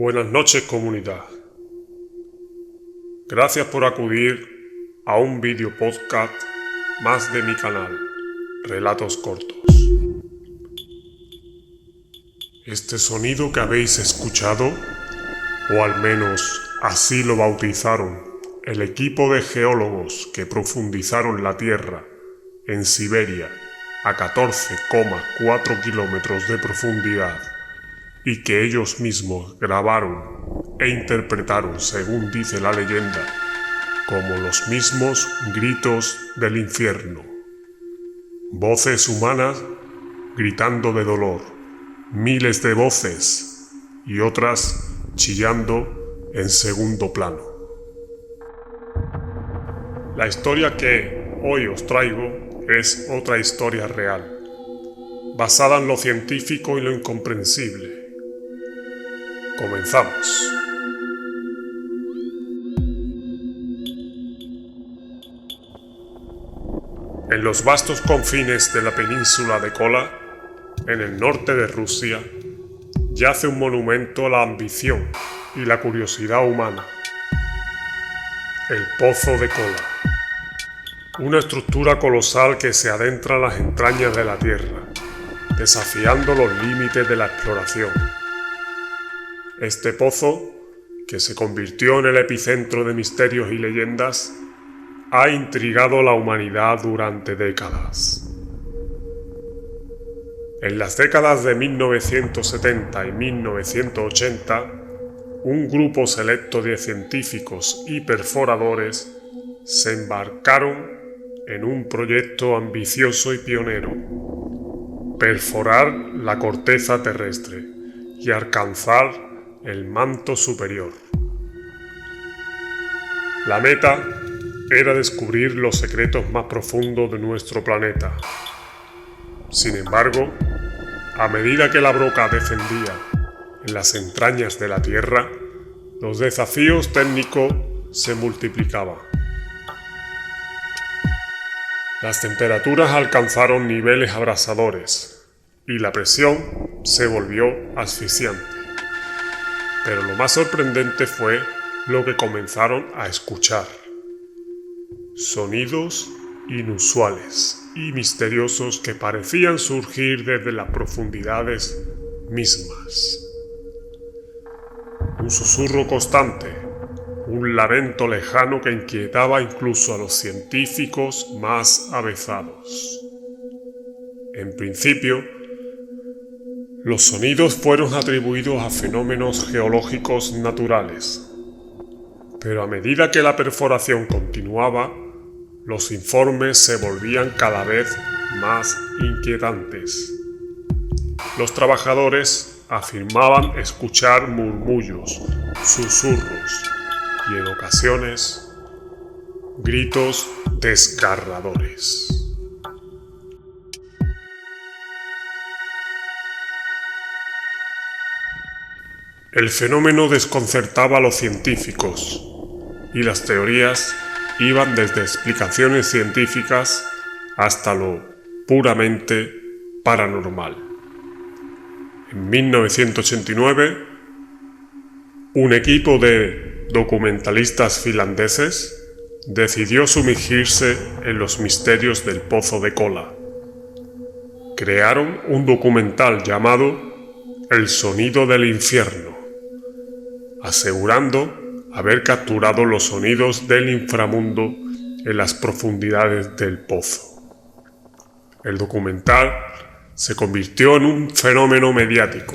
Buenas noches, comunidad. Gracias por acudir a un vídeo podcast más de mi canal, Relatos Cortos. Este sonido que habéis escuchado, o al menos así lo bautizaron el equipo de geólogos que profundizaron la Tierra en Siberia a 14,4 kilómetros de profundidad, y que ellos mismos grabaron e interpretaron, según dice la leyenda, como los mismos gritos del infierno. Voces humanas gritando de dolor, miles de voces y otras chillando en segundo plano. La historia que hoy os traigo es otra historia real, basada en lo científico y lo incomprensible. Comenzamos. En los vastos confines de la península de Kola, en el norte de Rusia, yace un monumento a la ambición y la curiosidad humana. El Pozo de Kola. Una estructura colosal que se adentra en las entrañas de la Tierra, desafiando los límites de la exploración. Este pozo, que se convirtió en el epicentro de misterios y leyendas, ha intrigado a la humanidad durante décadas. En las décadas de 1970 y 1980, un grupo selecto de científicos y perforadores se embarcaron en un proyecto ambicioso y pionero: perforar la corteza terrestre y alcanzar el manto superior. La meta era descubrir los secretos más profundos de nuestro planeta. Sin embargo, a medida que la broca descendía en las entrañas de la Tierra, los desafíos técnicos se multiplicaban. Las temperaturas alcanzaron niveles abrasadores y la presión se volvió asfixiante. Pero lo más sorprendente fue lo que comenzaron a escuchar: sonidos inusuales y misteriosos que parecían surgir desde las profundidades mismas. Un susurro constante, un lamento lejano que inquietaba incluso a los científicos más avezados. En principio, los sonidos fueron atribuidos a fenómenos geológicos naturales, pero a medida que la perforación continuaba, los informes se volvían cada vez más inquietantes. Los trabajadores afirmaban escuchar murmullos, susurros y, en ocasiones, gritos desgarradores. El fenómeno desconcertaba a los científicos, y las teorías iban desde explicaciones científicas hasta lo puramente paranormal. En 1989, un equipo de documentalistas finlandeses decidió sumergirse en los misterios del Pozo de Kola. Crearon un documental llamado El sonido del infierno, asegurando haber capturado los sonidos del inframundo en las profundidades del pozo. El documental se convirtió en un fenómeno mediático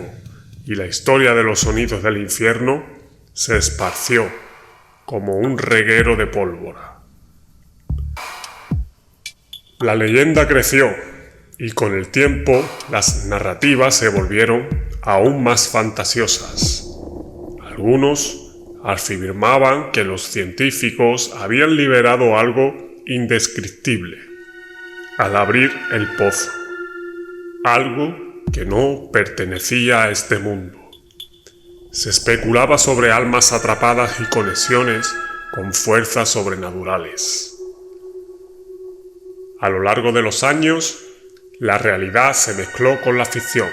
y la historia de los sonidos del infierno se esparció como un reguero de pólvora. La leyenda creció y con el tiempo las narrativas se volvieron aún más fantasiosas. Algunos afirmaban que los científicos habían liberado algo indescriptible al abrir el pozo, algo que no pertenecía a este mundo. Se especulaba sobre almas atrapadas y conexiones con fuerzas sobrenaturales. A lo largo de los años, la realidad se mezcló con la ficción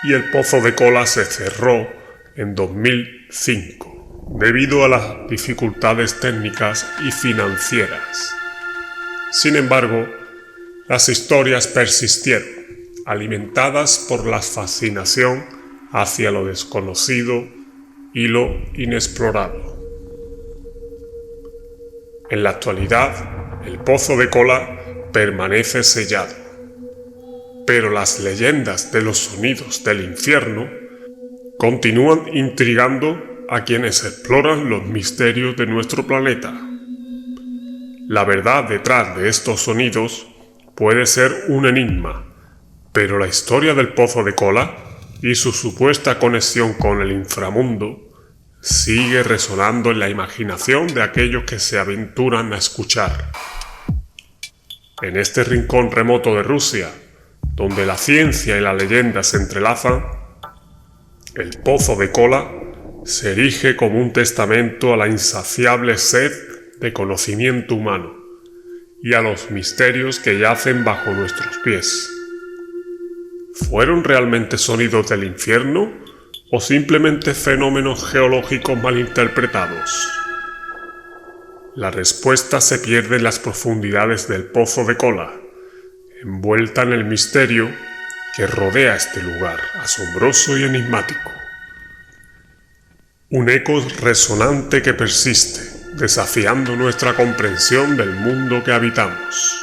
y el Pozo de Kola se cerró en 2005, debido a las dificultades técnicas y financieras. Sin embargo, las historias persistieron, alimentadas por la fascinación hacia lo desconocido y lo inexplorado. En la actualidad, el Pozo de Kola permanece sellado, pero las leyendas de los sonidos del infierno continúan intrigando a quienes exploran los misterios de nuestro planeta. La verdad detrás de estos sonidos puede ser un enigma, pero la historia del Pozo de Kola y su supuesta conexión con el inframundo sigue resonando en la imaginación de aquellos que se aventuran a escuchar. En este rincón remoto de Rusia, donde la ciencia y la leyenda se entrelazan, el Pozo de Kola se erige como un testamento a la insaciable sed de conocimiento humano y a los misterios que yacen bajo nuestros pies. ¿Fueron realmente sonidos del infierno o simplemente fenómenos geológicos malinterpretados? La respuesta se pierde en las profundidades del Pozo de Kola, envuelta en el misterio que rodea este lugar asombroso y enigmático. Un eco resonante que persiste, desafiando nuestra comprensión del mundo que habitamos.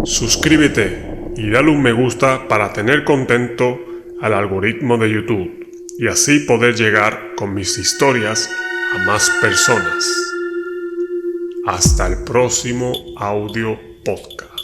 Suscríbete y dale un me gusta para tener contento al algoritmo de YouTube y así poder llegar con mis historias a más personas. Hasta el próximo audio podcast.